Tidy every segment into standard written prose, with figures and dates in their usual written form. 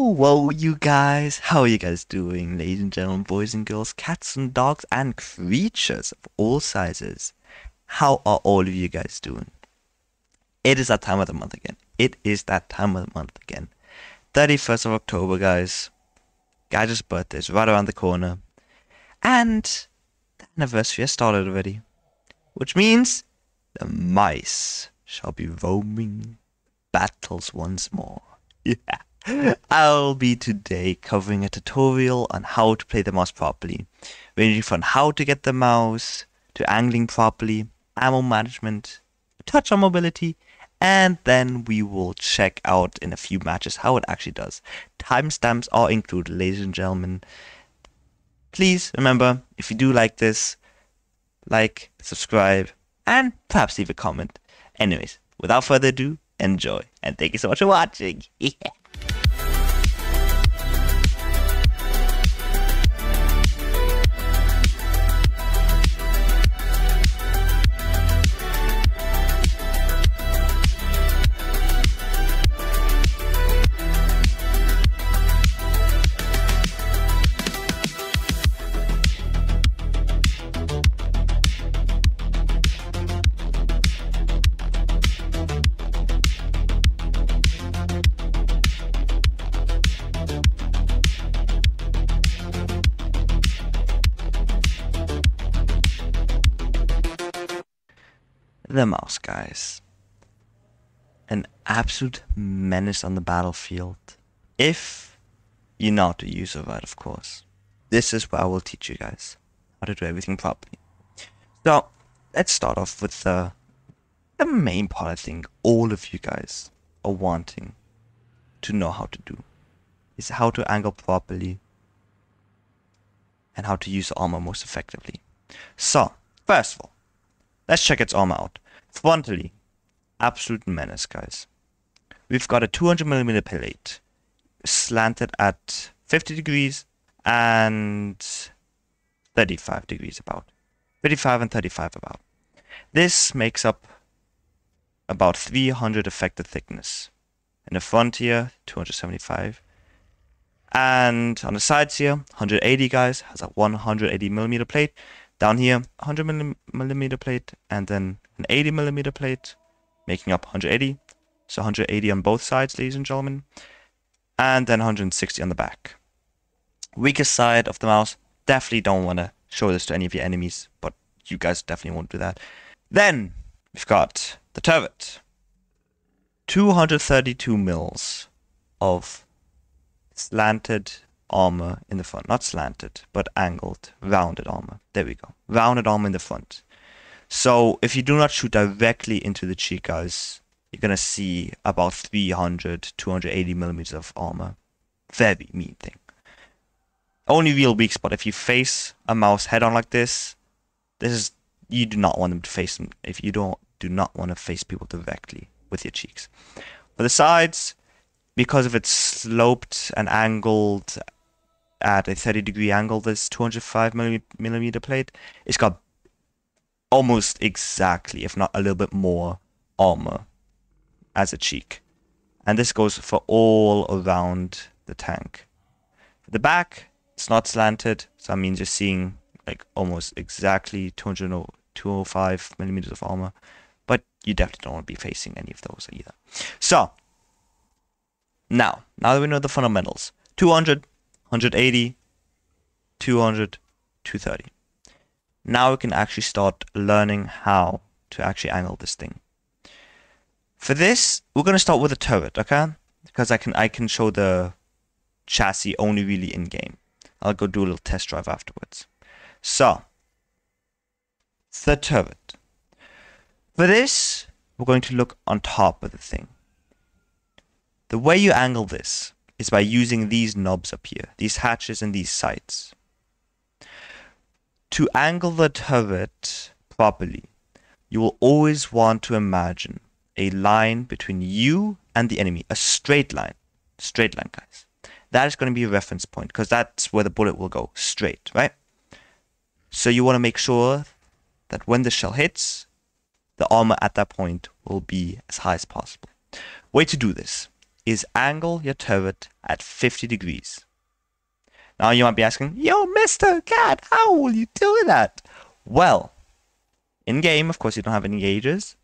Whoa, you guys! How are you guys doing, ladies and gentlemen, boys and girls, cats and dogs, and creatures of all sizes? How are all of you guys doing? It is that time of the month again. It is that time of the month again. 31st of October, guys. Guys' birthday is right around the corner. And the anniversary has started already. Which means the mice shall be roaming battles once more. Yeah. I'll be today covering a tutorial on how to play the mouse properly, ranging from how to get the mouse, to angling properly, ammo management, touch on mobility, and then we will check out in a few matches how it actually does. Timestamps are included, ladies and gentlemen. Please remember, if you do like this, like, subscribe, and perhaps leave a comment. Anyways, without further ado, enjoy, and thank you so much for watching. Yeah. The mouse, guys. An absolute menace on the battlefield. If you know how to use it right, of course. This is where I will teach you guys how to do everything properly. So, let's start off with the main part I think all of you guys are wanting to know how to do. Is how to angle properly and how to use the armor most effectively. So, first of all, let's check its armor out. Frontally, absolute menace, guys. We've got a 200mm plate, slanted at 50 degrees and 35 degrees about. 35 and 35 about. This makes up about 300 effective thickness. In the front here, 275. And on the sides here, 180, guys, has a 180mm plate. Down here, 100mm plate, and then an 80mm plate, making up 180. So 180 on both sides, ladies and gentlemen. And then 160 on the back. Weakest side of the mouse, definitely don't want to show this to any of your enemies, but you guys definitely won't do that. Then, we've got the turret. 232 mils of slanted armor in the front. Not slanted, but angled, rounded armor. There we go. Rounded armor in the front. So if you do not shoot directly into the cheek, guys, you're going to see about 300, 280mm of armor. Very mean thing. Only real weak spot. If you face a mouse head on like this, you do not want them to face them. If you do not want to face people directly with your cheeks. For the sides, because of its sloped and angled at a 30-degree angle, this 205mm plate, it's got almost exactly, if not a little bit more, armor as a cheek. And this goes for all around the tank. For the back, it's not slanted, so that means you're seeing like almost exactly 205mm of armor. But you definitely don't want to be facing any of those either. So, now that we know the fundamentals, 200, 180, 200, 230. Now we can actually start learning how to actually angle this thing. For this, we're going to start with a turret, okay? Because I can show the chassis only really in game. I'll go do a little test drive afterwards. So, the turret. For this, we're going to look on top of the thing. The way you angle this is by using these knobs up here, these hatches and these sights. To angle the turret properly, you will always want to imagine a line between you and the enemy, a straight line. Straight line, guys. That is going to be a reference point, because that's where the bullet will go, straight, right? So you want to make sure that when the shell hits, the armor at that point will be as high as possible. Way to do this is angle your turret at 50 degrees. Now you might be asking, yo, Mr. Cat, how will you do that? Well, in game, of course, you don't have any gauges,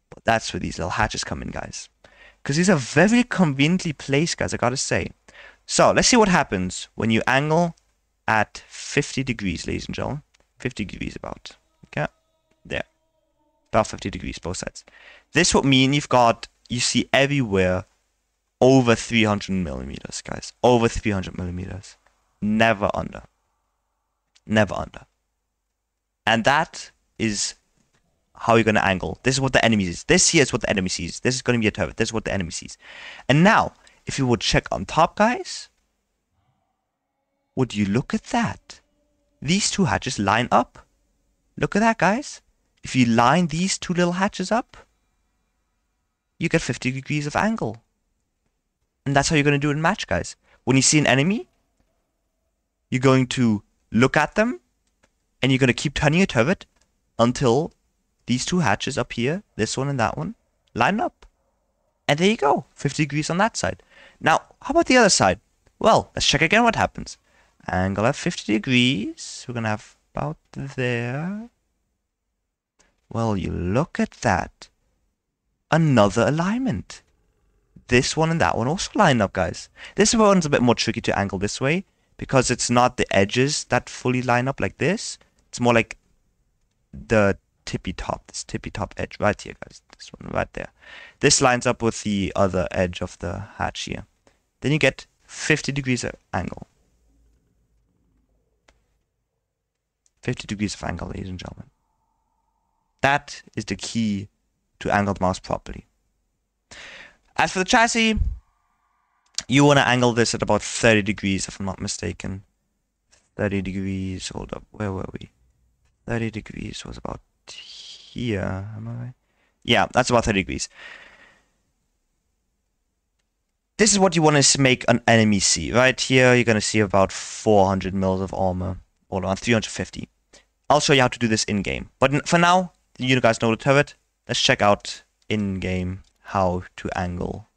but that's where these little hatches come in, guys. Because these are very conveniently placed, guys, I gotta say. So, let's see what happens when you angle at 50 degrees, ladies and gentlemen. 50 degrees about. Okay? There. About 50 degrees, both sides. This would mean you see everywhere over 300 millimeters, guys. Over 300 millimeters. Never under. Never under. And that is how you're going to angle. This is what the enemy sees. This here is what the enemy sees. This is going to be a turret. This is what the enemy sees. And now, if you would check on top, guys, would you look at that? These two hatches line up. Look at that, guys. If you line these two little hatches up, you get 50 degrees of angle. And that's how you're going to do it in match, guys. When you see an enemy, you're going to look at them, and you're going to keep turning your turret until these two hatches up here, this one and that one, line up. And there you go, 50 degrees on that side. Now, how about the other side? Well, let's check again what happens. Angle at 50 degrees. We're going to have about there. Well, you look at that. Another alignment. This one and that one also line up, guys. This one's a bit more tricky to angle this way because it's not the edges that fully line up like this. It's more like the tippy top, this tippy top edge right here, guys. This one right there. This lines up with the other edge of the hatch here. Then you get 50 degrees of angle. 50 degrees of angle, ladies and gentlemen. That is the key to angle the mouse properly. As for the chassis, you want to angle this at about 30 degrees, if I'm not mistaken. 30 degrees, hold up, where were we? 30 degrees was about here, am I right? Yeah, that's about 30 degrees. This is what you want to make an enemy see. Right here, you're going to see about 400 mils of armor, or around 350. I'll show you how to do this in-game. But for now, you guys know the turret. Let's check out in-game how to angle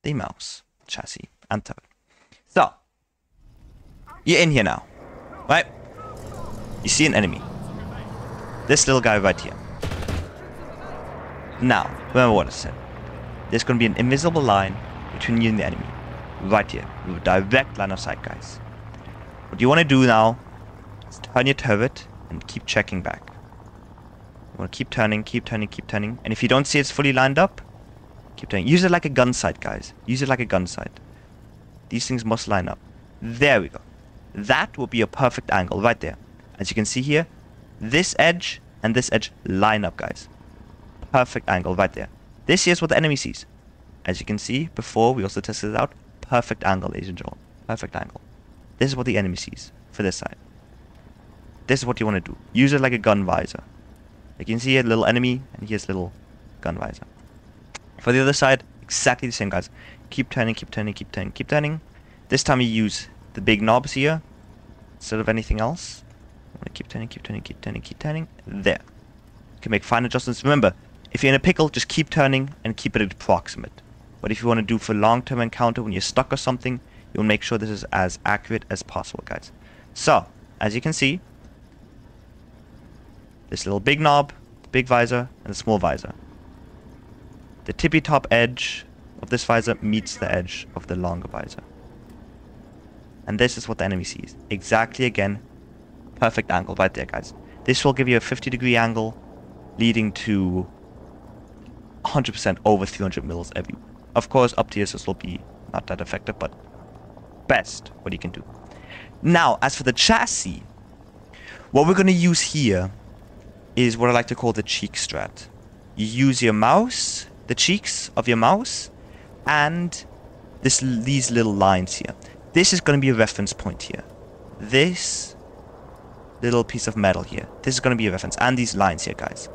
the mouse, chassis, and turret. So, you're in here now, right? You see an enemy. This little guy right here. Now, remember what I said. There's going to be an invisible line between you and the enemy. Right here. Direct line of sight, guys. What you want to do now is turn your turret and keep checking back. You want to keep turning, keep turning, keep turning. And if you don't see it's fully lined up, keep turning. Use it like a gun sight, guys. Use it like a gun sight. These things must line up. There we go. That will be a perfect angle right there. As you can see here, this edge and this edge line up, guys. Perfect angle right there. This here is what the enemy sees. As you can see before, we also tested it out. Perfect angle, ladies and gentlemen. Perfect angle. This is what the enemy sees for this side. This is what you want to do. Use it like a gun visor. You can see here, little enemy, and here's little gun visor. For the other side, exactly the same, guys. Keep turning, keep turning, keep turning, keep turning. This time you use the big knobs here instead of anything else. You want to keep turning, keep turning, keep turning, keep turning. There. You can make fine adjustments. Remember, if you're in a pickle, just keep turning and keep it approximate. But if you want to do for long-term encounter when you're stuck or something, you'll make sure this is as accurate as possible, guys. So, as you can see, this little big knob, big visor, and a small visor. The tippy top edge of this visor meets the edge of the longer visor. And this is what the enemy sees. Exactly, again, perfect angle right there, guys. This will give you a 50-degree angle, leading to 100% over 300 mils every. Of course, up tiers this will be not that effective, but best what you can do. Now, as for the chassis, what we're going to use here is what I like to call the cheek strat. You use your mouse, the cheeks of your mouse, and these little lines here. This is going to be a reference point here. This little piece of metal here. This is going to be a reference, and these lines here, guys.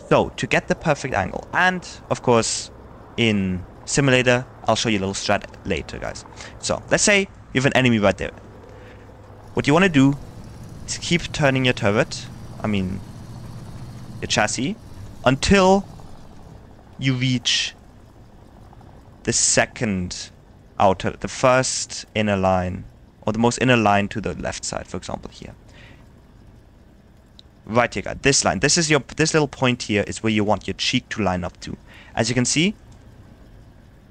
So, to get the perfect angle, and of course, in Simulator, I'll show you a little strat later, guys. So, let's say you have an enemy right there. What you want to do is keep turning your turret, your chassis, until you reach the second outer, the first inner line, or the most inner line to the left side, for example, here. Right here, guys. This line. This little point here is where you want your cheek to line up to. As you can see,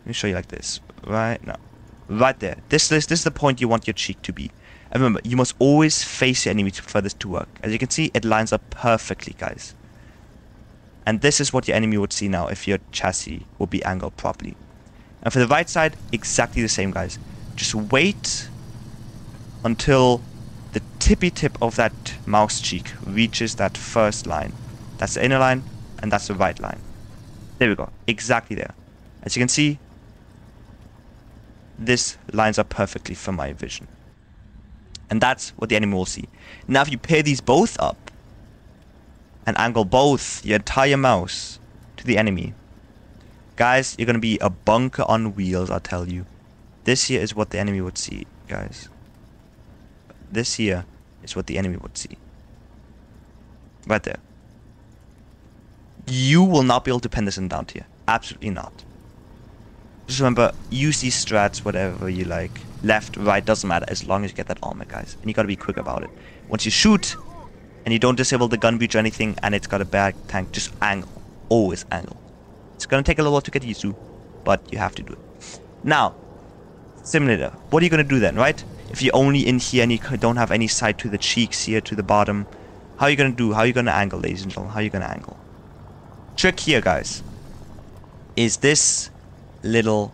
let me show you like this. Right now. Right there. This is the point you want your cheek to be. And remember, you must always face your enemy for this to work. As you can see, it lines up perfectly, guys. And this is what your enemy would see now if your chassis would be angled properly. And for the right side, exactly the same, guys. Just wait until the tippy tip of that mouse cheek reaches that first line. That's the inner line, and that's the right line. There we go. Exactly there. As you can see, this lines up perfectly for my vision. And that's what the enemy will see. Now if you pair these both up and angle both your entire mouse to the enemy, guys, you're going to be a bunker on wheels, I'll tell you. This here is what the enemy would see, guys. This here is what the enemy would see. Right there. You will not be able to pin this in down here. Absolutely not. Just remember, use these strats, whatever you like. Left, right, doesn't matter, as long as you get that armor, guys. And you gotta be quick about it. Once you shoot, and you don't disable the gun breach or anything, and it's got a bad tank, just angle. Always angle. It's gonna take a little while to get used to, but you have to do it. Now, simulator. What are you gonna do then, right? If you're only in here and you don't have any sight to the cheeks here, to the bottom, how are you gonna do? How are you gonna angle, ladies and gentlemen? How are you gonna angle? Trick here, guys, is this little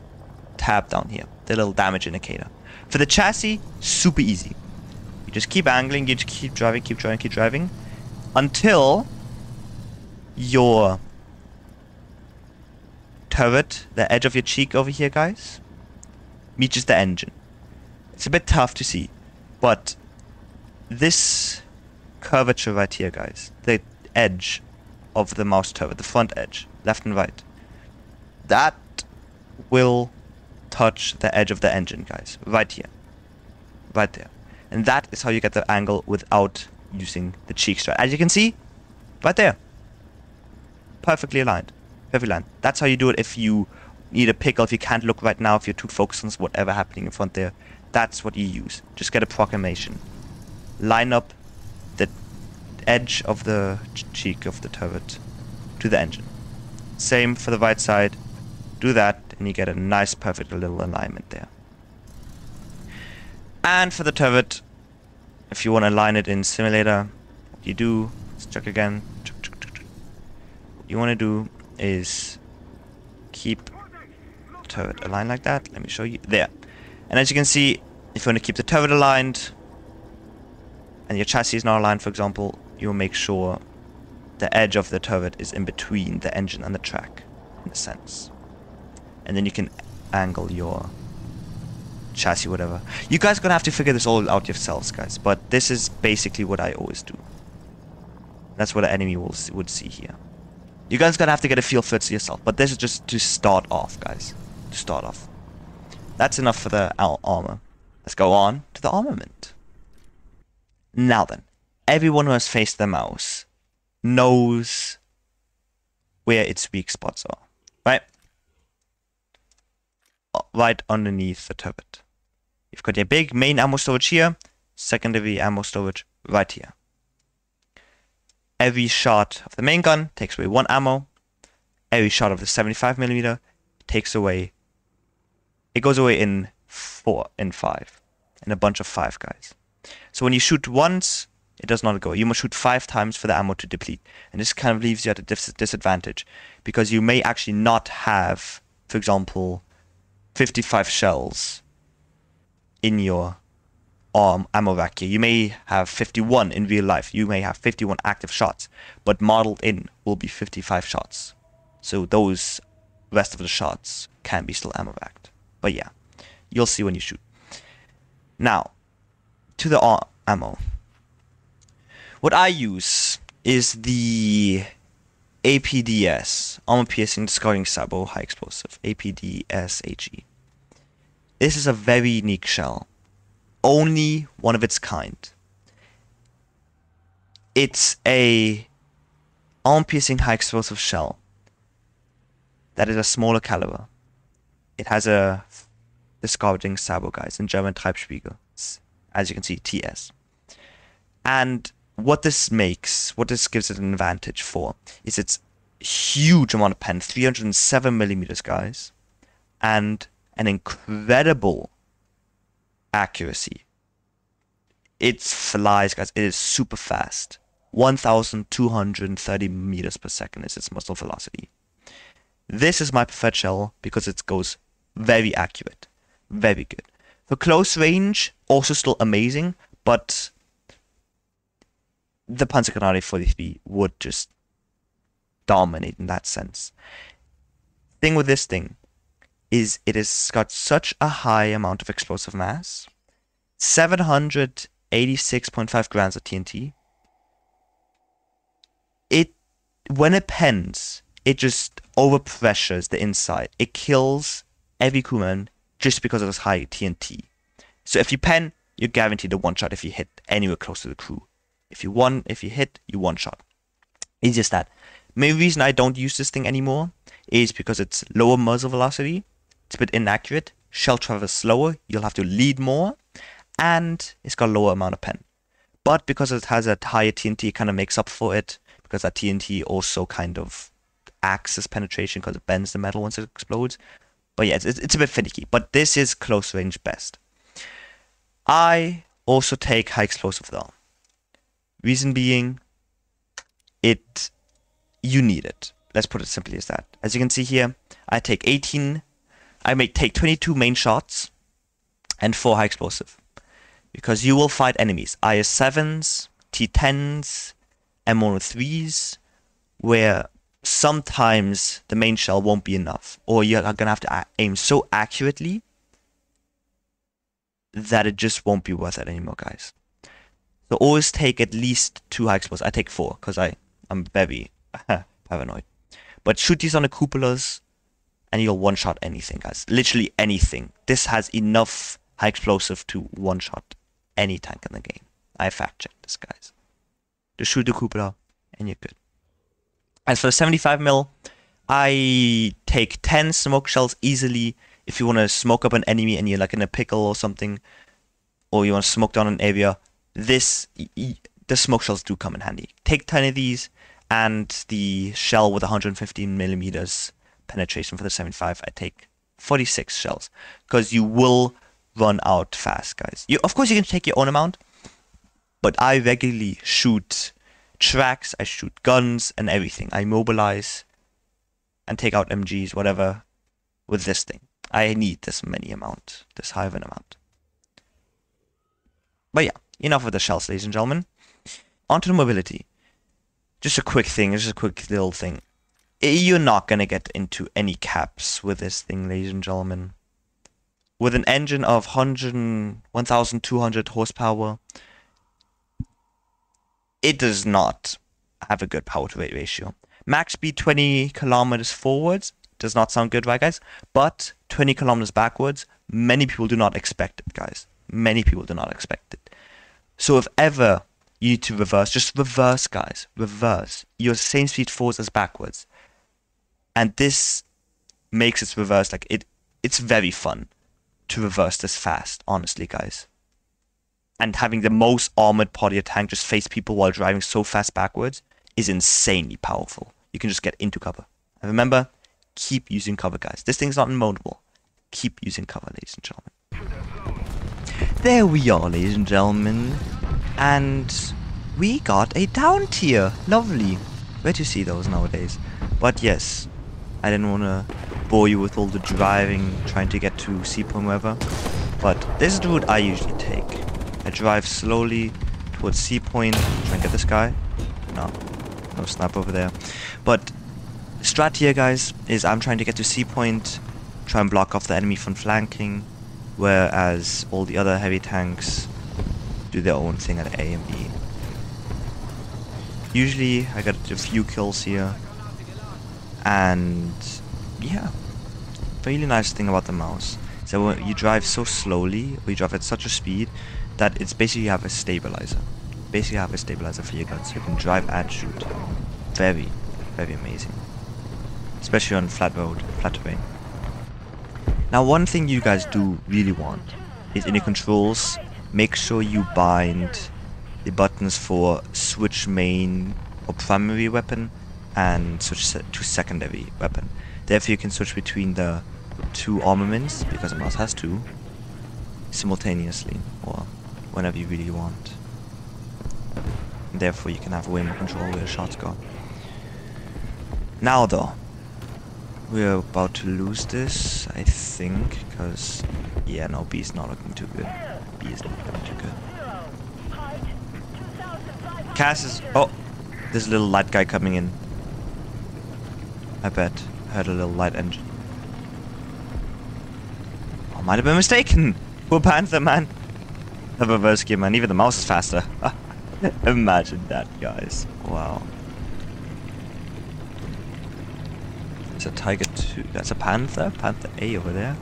tab down here, the little damage indicator. For the chassis, super easy. You just keep angling, you just keep driving, keep driving, keep driving, until your turret, the edge of your cheek over here, guys, reaches the engine. It's a bit tough to see, but this curvature right here, guys, the edge of the mouse turret, the front edge, left and right, that will touch the edge of the engine, guys, right here, right there. And that is how you get the angle without using the cheek strat. As you can see, right there, perfectly aligned, perfectly aligned. That's how you do it if you need a pickle, if you can't look right now, if you're too focused on whatever happening in front there. That's what you use. Just get a proclamation. Line up the edge of the cheek of the turret to the engine. Same for the right side. Do that, and you get a nice, perfect little alignment there. And for the turret, if you want to align it in simulator, what you do, let's check again. What you want to do is keep the turret aligned like that. Let me show you. There. And as you can see, if you want to keep the turret aligned, and your chassis is not aligned, for example, you'll make sure the edge of the turret is in between the engine and the track, in a sense. And then you can angle your chassis, whatever. You guys are gonna have to figure this all out yourselves, guys. But this is basically what I always do. That's what an enemy would see here. You guys gonna have to get a feel for it yourself. But this is just to start off, guys. To start off. That's enough for the armor. Let's go on to the armament. Now then, everyone who has faced the mouse knows where its weak spots are, right? Right underneath the turret. You've got your big main ammo storage here, secondary ammo storage right here. Every shot of the main gun takes away 1 ammo. Every shot of the 75mm takes away, it goes away in 5, in a bunch of 5, guys. So when you shoot once, it does not go. You must shoot 5 times for the ammo to deplete. And this kind of leaves you at a disadvantage, because you may actually not have, for example, 55 shells in your ammo rack here. You may have 51 in real life. You may have 51 active shots, but modeled in will be 55 shots. So those rest of the shots can be still ammo racked. But yeah, you'll see when you shoot. Now, to the ammo. What I use is the APDS, Armor Piercing Discarding Sabo High Explosive, APDS-HE. This is a very unique shell. Only one of its kind. It's a armor piercing high explosive shell that is a smaller caliber. it has a discarding Sabo, guys, in German Treibspiegel. It's, as you can see, TS. And what this gives it an advantage for, is its huge amount of pen, 307 millimeters, guys, and an incredible accuracy. It flies, guys. It is super fast. 1,230 meters per second is its muzzle velocity. This is my preferred shell because it goes very accurate. Very good. For close range, also still amazing, but the Panzergranate 43 would just dominate in that sense. Thing with this thing is it has got such a high amount of explosive mass. 786.5 grams of TNT. When it pens, it just overpressures the inside. It kills every crewman just because of this high TNT. So if you pen, you're guaranteed a one-shot if you hit anywhere close to the crew. If you hit, you one-shot. It's just that. Main reason I don't use this thing anymore is because it's lower muzzle velocity. It's a bit inaccurate. Shell travels slower. You'll have to lead more. And it's got a lower amount of pen. But because it has a higher TNT, it kind of makes up for it. Because that TNT also kind of acts as penetration because it bends the metal once it explodes. But yeah, it's a bit finicky. But this is close range best. I also take high explosive though. Reason being, you need it. Let's put it simply as that. As you can see here, I take 22 main shots and 4 high explosive. Because you will fight enemies, IS-7s, T-10s, M103s, where sometimes the main shell won't be enough, or you're gonna have to aim so accurately that it just won't be worth it anymore, guys. So always take at least 2 high explosives. I take 4 because I'm very paranoid. But shoot these on the cupolas and you'll one-shot anything, guys. Literally anything. This has enough high explosive to one-shot any tank in the game. I fact-checked this, guys. Just shoot the cupola and you're good. As for the 75mm, I take 10 smoke shells easily. If you want to smoke up an enemy and you're like in a pickle or something, or you want to smoke down an area, the smoke shells do come in handy. Take 10 of these, and the shell with 115mm penetration for the 75, I take 46 shells, because you will run out fast, guys. Of course, you can take your own amount, but I regularly shoot tracks, I shoot guns and everything. I mobilize and take out MGs, whatever, with this thing. I need this high of an amount. But yeah, enough of the shells, ladies and gentlemen. Onto the mobility. Just a quick thing, just a quick little thing. You're not going to get into any caps with this thing, ladies and gentlemen. With an engine of 1,200 horsepower, it does not have a good power to weight ratio. Max speed 20 kilometers forwards does not sound good, right, guys? But 20 kilometers backwards, many people do not expect it, guys. Many people do not expect it. So if ever you need to reverse, just reverse, guys. Reverse. You're the same speed forwards as backwards. And this makes its reverse, like, it's very fun to reverse this fast, honestly, guys. And having the most armored part of your tank just face people while driving so fast backwards is insanely powerful. You can just get into cover. And remember, keep using cover, guys. This thing's not invulnerable. Keep using cover, ladies and gentlemen. There we are, ladies and gentlemen. And we got a down tier. Lovely. Where do you see those nowadays? But yes, I didn't want to bore you with all the driving, trying to get to C point wherever. But this is the route I usually take. I drive slowly towards C point. Try and get this guy. No snap over there. But strat here, guys, is I'm trying to get to C point, try and block off the enemy from flanking, whereas all the other heavy tanks do their own thing at A and B. Usually I get a few kills here, and yeah, really nice thing about the mouse. So when you drive so slowly, or you drive at such a speed, that it's basically you have a stabilizer. Basically have a stabilizer for your guns, so you can drive and shoot. Very, very amazing. Especially on flat road, flat terrain. Now, one thing you guys do really want is in your controls, make sure you bind the buttons for switch main or primary weapon and switch to secondary weapon. Therefore, you can switch between the two armaments, because the mouse has two, simultaneously or whenever you really want. And therefore, you can have way more control where your shots go. Now, though, we're about to lose this, I think, because yeah, no, B is not looking too good. B is not looking too good. Cass is... Oh! There's a little light guy coming in. I bet. I heard a little light engine. I might have been mistaken! Poor Panther, man! The reverse gear, man. Even the mouse is faster. Imagine that, guys. Wow. There's a Tiger 2. That's a Panther? Panther A over there.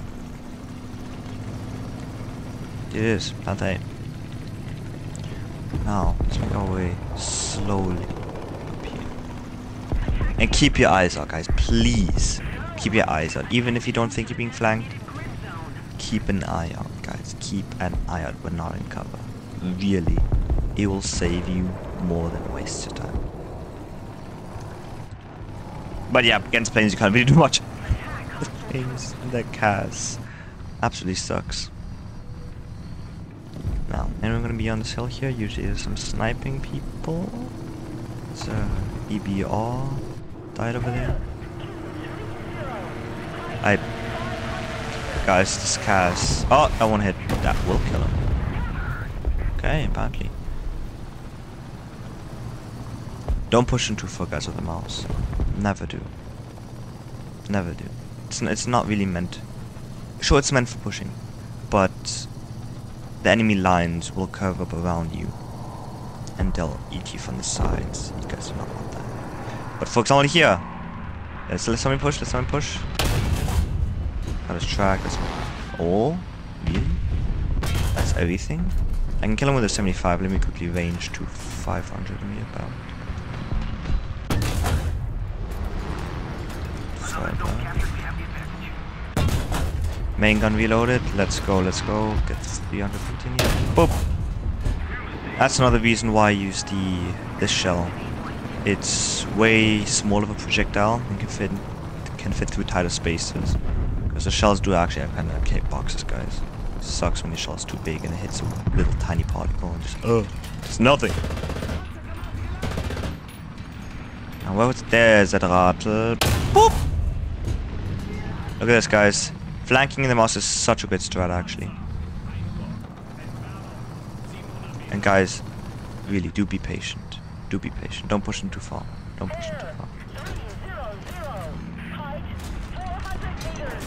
It is. Panther A. Now, let's make our way slowly up here. And keep your eyes out, guys. Please. Keep your eyes out. Even if you don't think you're being flanked, keep an eye out, guys. Keep an eye out. We're not in cover. Really. It will save you more than waste your time. But yeah, against planes you can't really do much. The planes and the cars absolutely sucks. Now, anyone gonna be on this hill here? Usually there's some sniping people. It's EBR died over there. Guys, this cast. Oh, that one hit. That will kill him. Okay, apparently. Don't push him too far, guys, with the mouse. Never do. Never do. It's not really meant. Sure, it's meant for pushing, but the enemy lines will curve up around you, and they'll eat you from the sides. You guys do not want that. But for example here, let's let someone push. Let someone push. Got his track. Oh, really? That's everything. I can kill him with a 75. Let me quickly range to 500 me about. Main gun reloaded. Let's go, let's go. Get 300 continue. Boop! That's another reason why I use this shell. It's way smaller of a projectile and can fit through tighter spaces. Because the shells do actually have kind of cake boxes, guys. It sucks when the shell's too big and it hits a little tiny particle and just it's nothing. Now there's that rattle. Boop! Look at this, guys. Flanking in the mouse is such a good strat, actually. And guys, really, do be patient. Do be patient. Don't push them too far. Don't push them too far.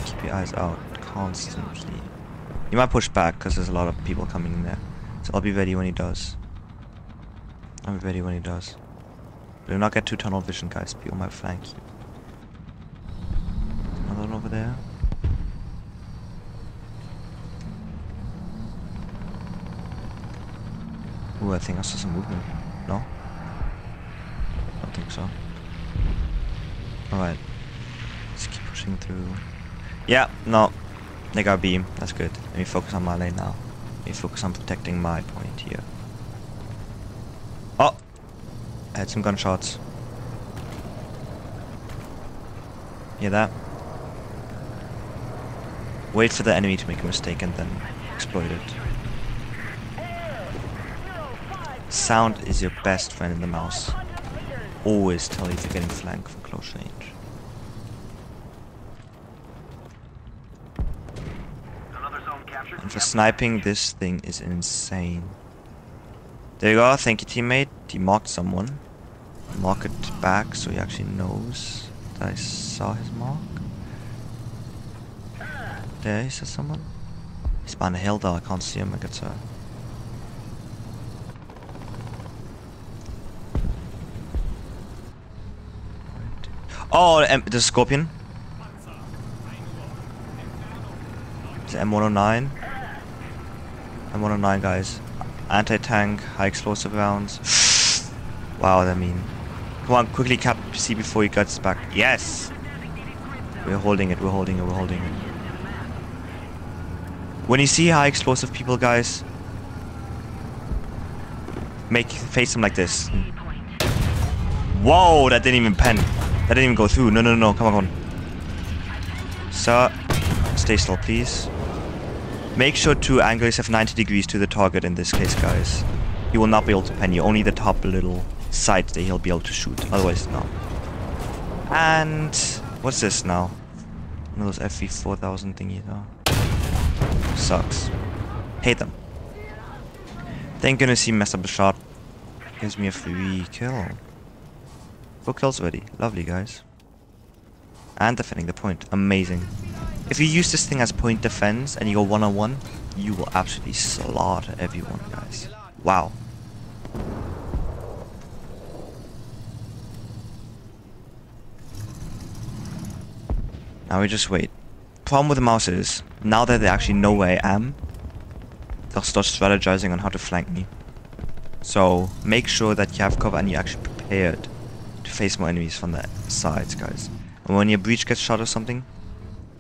Keep your eyes out constantly. You might push back because there's a lot of people coming in there. So I'll be ready when he does. I'll be ready when he does. Do not get too tunnel vision, guys. People might flank you. Another one over there. Ooh, I think I saw some movement. No? I don't think so. Alright. Let's keep pushing through. Yeah, no. They got beam. That's good. Let me focus on my lane now. Let me focus on protecting my point here. Oh! I had some gunshots. Hear that? Wait for the enemy to make a mistake and then exploit it. Sound is your best friend in the mouse. Always tell if you're getting flanked from close range. And for sniping, this thing is insane. There you go, thank you teammate. He marked someone. Mark it back so he actually knows that I saw his mark. There, he says someone. He's behind a hill though, I can't see him, I guess so. Oh, there's a Scorpion. It's an M109. M109, guys. Anti-tank, high explosive rounds. Wow, that mean. Come on, quickly cap C before he gets back. Yes! We're holding it, we're holding it, we're holding it. When you see high explosive people, guys, face them like this. Whoa, that didn't even pen. That didn't even go through. No, no, no, come on, come on. Sir, stay still, please. Make sure to angle yourself 90 degrees to the target in this case, guys. He will not be able to pen you. Only the top little sides that he'll be able to shoot. Otherwise, no. And what's this now? One of those FV 4000 thingies. Oh. Sucks. Hate them. Thank goodness he messed up the shot. Gives me a free kill. 4 kills already. Lovely, guys. And defending the point. Amazing. If you use this thing as point defense and you go one-on-one, you will absolutely slaughter everyone, guys. Wow. Now we just wait. Problem with the mouse is, now that they actually know where I am, they'll start strategizing on how to flank me. So make sure that you have cover and you're actually prepared to face more enemies from the sides, guys. And when your breach gets shot or something,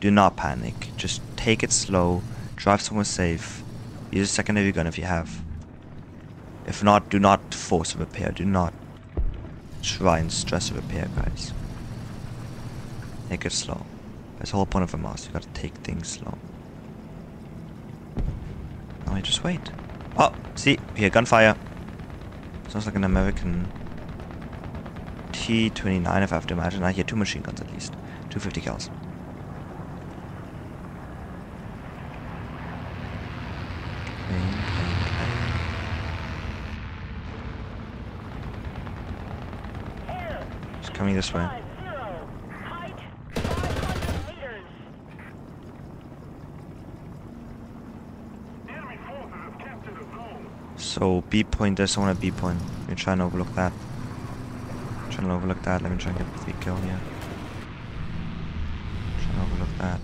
do not panic. Just take it slow, drive somewhere safe, use a secondary gun if you have. If not, do not force a repair. Do not try and stress a repair, guys. Take it slow. That's the whole point of a mouse. You gotta take things slow. Now I just wait. Oh, see, here, gunfire. Sounds like an American T-29 if I have to imagine. I hear 2 machine guns at least. 250 cals. It's coming this way. So B point, there's someone at B point. Let me try and overlook that. Trying to overlook that. Let me try and get the 3 kill here. Trying to overlook that.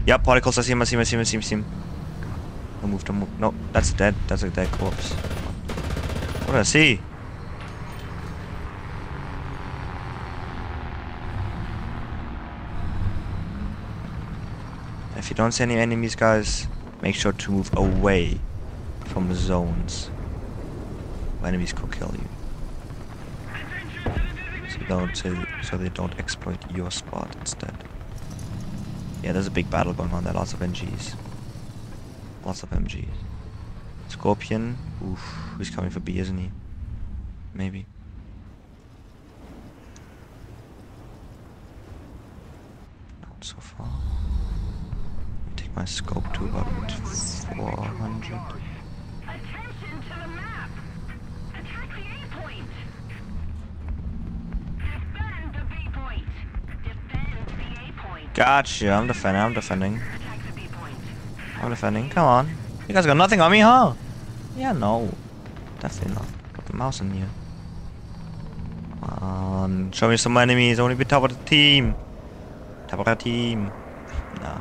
Yep, particles. I see him. I see him. I see him. I see him. I see him. Don't move. Don't move. No, that's dead. That's a dead corpse. What did I see? If you don't see any enemies, guys, make sure to move away from the zones where enemies could kill you. So they don't exploit your spot instead. Yeah, there's a big battle going on there. Lots of NGs. Lots of MGs. Scorpion. Oof. He's coming for B, isn't he? Maybe. Not so far. Take my scope to about 400. Attention to the map! Attack the A point! Defend the B point! Defend the A point! Gotcha, I'm defending, I'm defending. Attack the B point! I'm defending, come on. You guys got nothing on me, huh? Yeah, no. Definitely not. Got the mouse in here. Come on, show me some enemies. I want to be top of the team. Top of the team. Nah.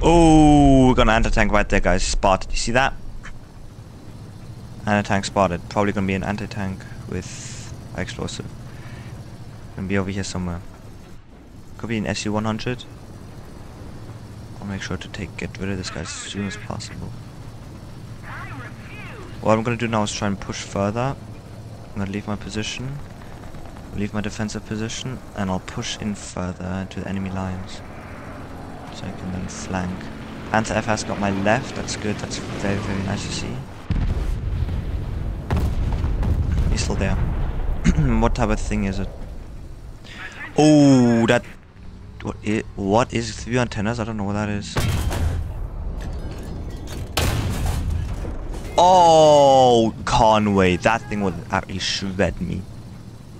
Oh, we're gonna anti-tank right there, guys. Spotted. You see that? Anti-tank spotted. Probably gonna be an anti-tank with explosive. Gonna be over here somewhere. Could be an SU-100. I'll make sure to get rid of this guy as soon as possible. What I'm gonna do now is try and push further. I'm gonna leave my position, leave my defensive position, and I'll push in further into the enemy lines. So I can then flank. Anti-F has got my left, that's good, that's very, very nice to see. He's still there. What type of thing is it? Oh, that... What is 3 antennas? I don't know what that is. Oh, Conway, that thing would actually shred me.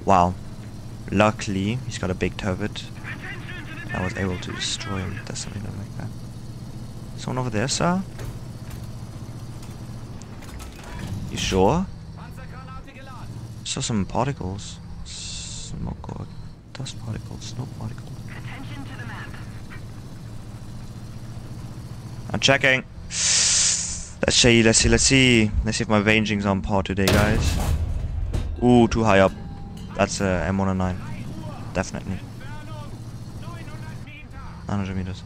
Wow. Luckily, he's got a big turret. I was able to destroy him. That's something like that. Someone over there, sir? You sure? Saw some particles. Smoke, dust particles, snow particles. Attention to the map. I'm checking. Let's see. Let's see if my ranging's on par today, guys. Ooh, too high up. That's a M109. Definitely. 900 meters.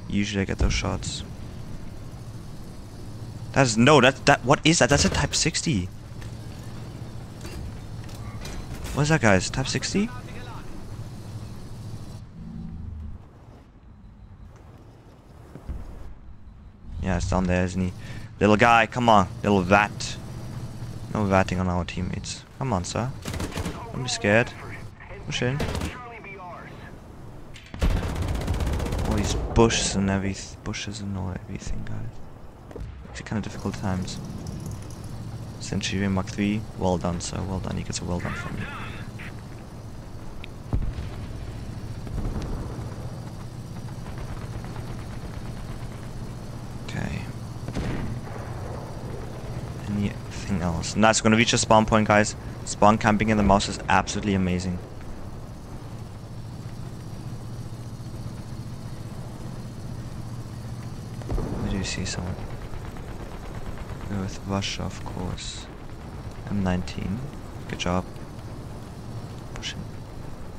Usually I get those shots. That's no, that what is that? That's a Type 60. What is that, guys? Type 60? Yeah, it's down there, isn't he? Little guy, come on. Little vat. No vatting on our teammates. Come on, sir. Don't be scared. Push in. All these bushes and all everything, guys. Makes it kind of difficult times. Centurion Mark 3. Well done, sir. Well done. He gets a well done from me. Okay. Anything else? And that's going to reach a spawn point, guys. Spawn camping in the mouse is absolutely amazing. Where do you see someone? Go with Russia, of course. M19. Good job. Pushing.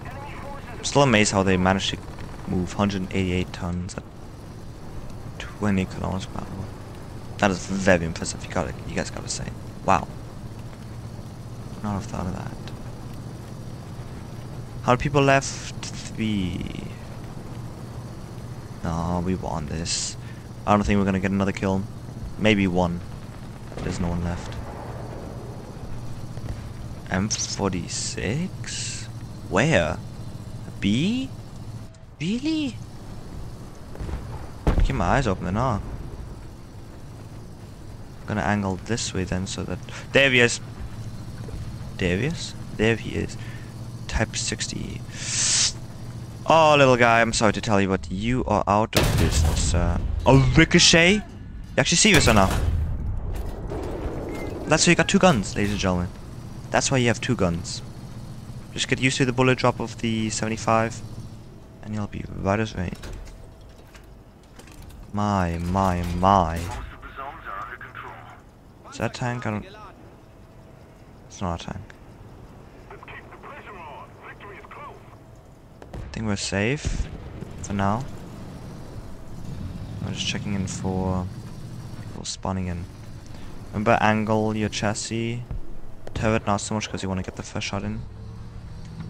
I'm still amazed how they managed to move 188 tons at 20 kilometers per hour. That is very impressive. You guys gotta say. Wow. Not have thought of that. How many people left? 3. No, we won this. I don't think we're gonna get another kill. Maybe 1. There's no one left. M46? Where? B? Really? Keep my eyes open now. Gonna angle this way then so that... There he is! There he is? There he is. Type 60. Oh, little guy, I'm sorry to tell you, but you are out of business, sir. A ricochet? You actually serious or not? That's why you got 2 guns, ladies and gentlemen. That's why you have 2 guns. Just get used to the bullet drop of the 75, and you'll be right as rain. My. Is that a tank? I don't... It's not a tank. I think we're safe for now. I'm just checking in for people spawning in. Remember, angle your chassis. Turret not so much because you want to get the first shot in.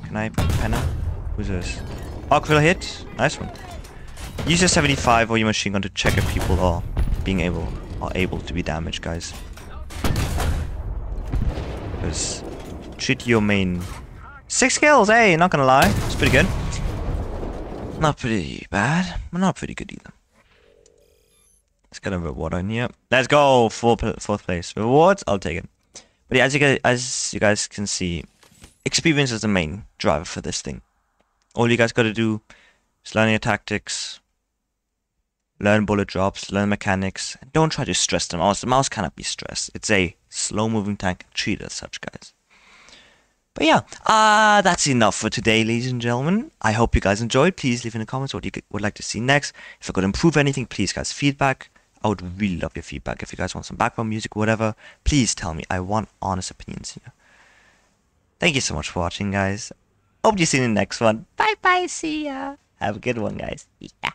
Can I pen him? Who's this? Oh, critical hit. Nice one. Use your 75 or your machine gun to check if people are able to be damaged, guys. Because shoot your main. 6 kills, hey, not gonna lie. It's pretty good. Not pretty bad, but not pretty good either. Let's get a reward on here. Let's go! Fourth place. Rewards, I'll take it. But yeah, as you guys can see, experience is the main driver for this thing. All you guys gotta do is learn your tactics, learn bullet drops, learn mechanics, and don't try to stress the mouse. The mouse cannot be stressed. It's a slow-moving tank. Treat it as such, guys. But yeah, that's enough for today, ladies and gentlemen. I hope you guys enjoyed. Please leave in the comments what you would like to see next. If I could improve anything, please, guys, feedback. I would really love your feedback. If you guys want some background music, whatever, please tell me. I want honest opinions here. Thank you so much for watching, guys. Hope to see you in the next one. Bye-bye. See ya. Have a good one, guys. Yeah.